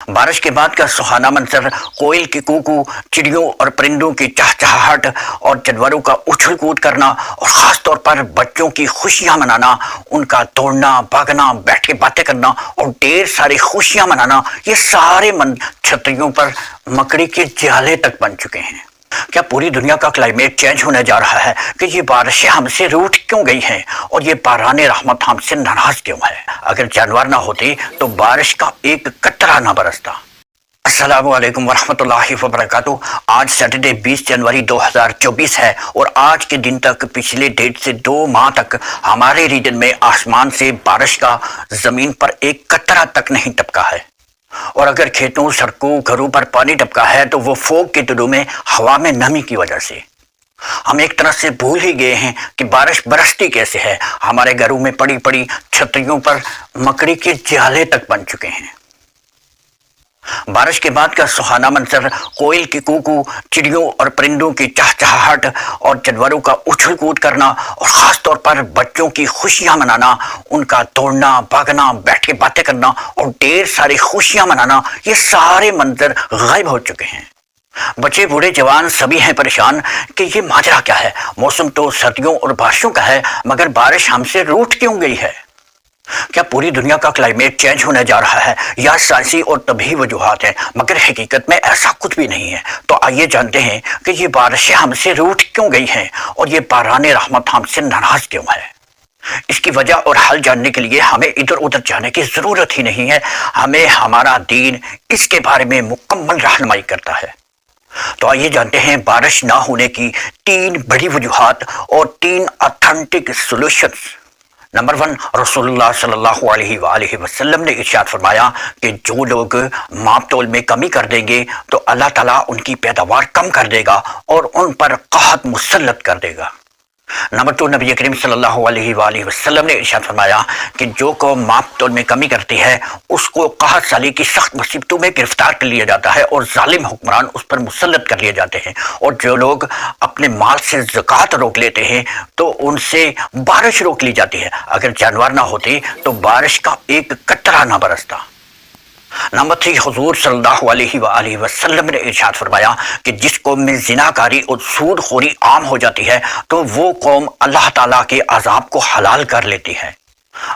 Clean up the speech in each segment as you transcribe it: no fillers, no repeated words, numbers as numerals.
بارش کے بعد کا سہانا منظر، کوئل کی کوکو، چڑیوں اور پرندوں کی چہچہاہٹ اور جانوروں کا اچھل کود کرنا، اور خاص طور پر بچوں کی خوشیاں منانا، ان کا دوڑنا بھاگنا، بیٹھ کے باتیں کرنا اور ڈھیر ساری خوشیاں منانا، یہ سارے چھتریوں پر مکڑی کے جالے تک بن چکے ہیں۔ کیا پوری دنیا کا کلائمیٹ چینج ہونے جا رہا ہے کہ یہ بارشیں ہم سے روٹھ کیوں گئی ہیں اور یہ باران رحمت ہم سے ناراض کیوں ہے؟ اگر جانور نہ ہوتے تو بارش کا ایک قطرہ نہ برستا۔ السلام علیکم ورحمۃ اللہ وبرکاتہ۔ آج سیٹرڈے 20 جنوری 2024 ہے اور آج کے دن تک پچھلے 1.5 سے 2 ماہ تک ہمارے ریجن میں آسمان سے بارش کا زمین پر ایک قطرہ تک نہیں ٹپکا ہے، اور اگر کھیتوں، سڑکوں، گھروں پر پانی ٹپکا ہے تو وہ فوگ کے دنوں میں ہوا میں نمی کی وجہ سے۔ ہم ایک طرح سے بھول ہی گئے ہیں کہ بارش برستی کیسے ہے۔ ہمارے گھروں میں پڑی پڑی چھتریوں پر مکڑی کے جالے تک بن چکے ہیں۔ بارش کے بعد کا سہانا منظر، کوئل کی کوکو، چڑیوں اور پرندوں کی چہچہاہٹ اور جانوروں کا اچھل کود کرنا، اور خاص طور پر بچوں کی خوشیاں منانا، ان کا دوڑنا بھاگنا، بیٹھ کے باتیں کرنا اور ڈھیر ساری خوشیاں منانا، یہ سارے منظر غائب ہو چکے ہیں۔ بچے، بوڑھے، جوان سبھی ہیں پریشان کہ یہ ماجرا کیا ہے۔ موسم تو سردیوں اور بارشوں کا ہے، مگر بارش ہم سے روٹھ کیوں گئی ہے؟ کیا پوری دنیا کا کلائمیٹ چینج ہونے جا رہا ہے یا سائنسی اور طبی وجوہات ہیں؟ مگر حقیقت میں ایسا کچھ بھی نہیں ہے۔ تو آئیے جانتے ہیں کہ یہ بارشیں ہم سے روٹھ کیوں گئی ہیں اور یہ باران رحمت ہم سے ناراض کیوں ہے۔ اس کی وجہ اور حل جاننے کے لیے ہمیں ادھر ادھر جانے کی ضرورت ہی نہیں ہے، ہمیں ہمارا دین اس کے بارے میں مکمل رہنمائی کرتا ہے۔ تو آئیے جانتے ہیں بارش نہ ہونے کی 3 بڑی وجوہات اور 3 اتھینٹک سولوشنز۔ نمبر 1، رسول اللہ صلی اللہ علیہ وآلہ وسلم نے ارشاد فرمایا کہ جو لوگ ماپ تول میں کمی کر دیں گے تو اللہ تعالیٰ ان کی پیداوار کم کر دے گا اور ان پر قحط مسلط کر دے گا۔ نمبر 2، نبی کریم صلی اللہ علیہ وآلہ وسلم نے ارشاد فرمایا کہ جو قوم ماپ تول میں کمی کرتی ہے اس کو قحط سالی کی سخت مصیبتوں میں گرفتار کر لیا جاتا ہے اور ظالم حکمران اس پر مسلط کر لیے جاتے ہیں، اور جو لوگ اپنے مال سے زکوٰۃ روک لیتے ہیں تو ان سے بارش روک لی جاتی ہے۔ اگر جانور نہ ہوتے تو بارش کا ایک قطرہ نہ برستا۔ نمبر 3، حضور صلی اللہ علیہ وآلہ وسلم نے ارشاد فرمایا کہ جس قوم میں زناکاری اور سود خوری عام ہو جاتی ہے تو وہ قوم اللہ تعالیٰ کے عذاب کو حلال کر لیتی ہے۔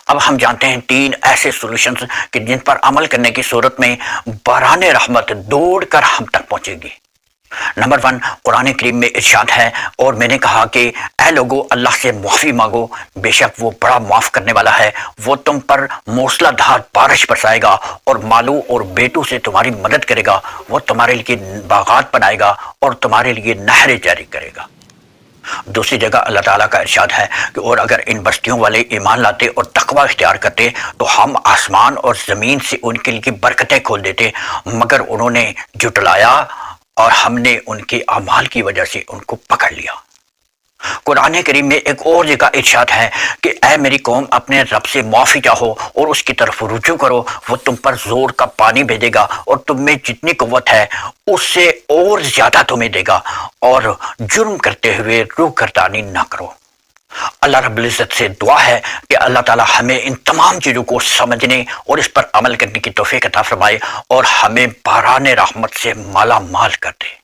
اب ہم جانتے ہیں 3 ایسے سولوشنز کہ جن پر عمل کرنے کی صورت میں باران رحمت دوڑ کر ہم تک پہنچے گی۔ نمبر 1، قرآن کریم میں ارشاد ہے، اور میں نے کہا کہ اے لوگو اللہ سے معافی مانگو، بے شک وہ بڑا معاف کرنے والا ہے، وہ تم پر موسلا دھار بارش برسائے گا اور مالوں اور بیٹوں سے تمہاری مدد کرے گا، وہ تمہارے لیے باغات بنائے گا اور تمہارے لیے نہریں جاری کرے گا۔ دوسری جگہ اللہ تعالیٰ کا ارشاد ہے کہ اور اگر ان بستیوں والے ایمان لاتے اور تقوی اختیار کرتے تو ہم آسمان اور زمین سے ان کے لیے برکتیں کھول دیتے، مگر انہوں نے جھٹلایا اور ہم نے ان کے اعمال کی وجہ سے ان کو پکڑ لیا۔ قرآن کریم میں ایک اور جگہ ارشاد ہے کہ اے میری قوم اپنے رب سے معافی چاہو اور اس کی طرف رجوع کرو، وہ تم پر زور کا پانی بھیجے گا اور تم میں جتنی قوت ہے اس سے اور زیادہ تمہیں دے گا، اور جرم کرتے ہوئے روح گردانی نہ کرو۔ اللہ رب العزت سے دعا ہے کہ اللہ تعالی ہمیں ان تمام چیزوں کو سمجھنے اور اس پر عمل کرنے کی توفیق عطا فرمائے اور ہمیں باران رحمت سے مالا مال کر دے۔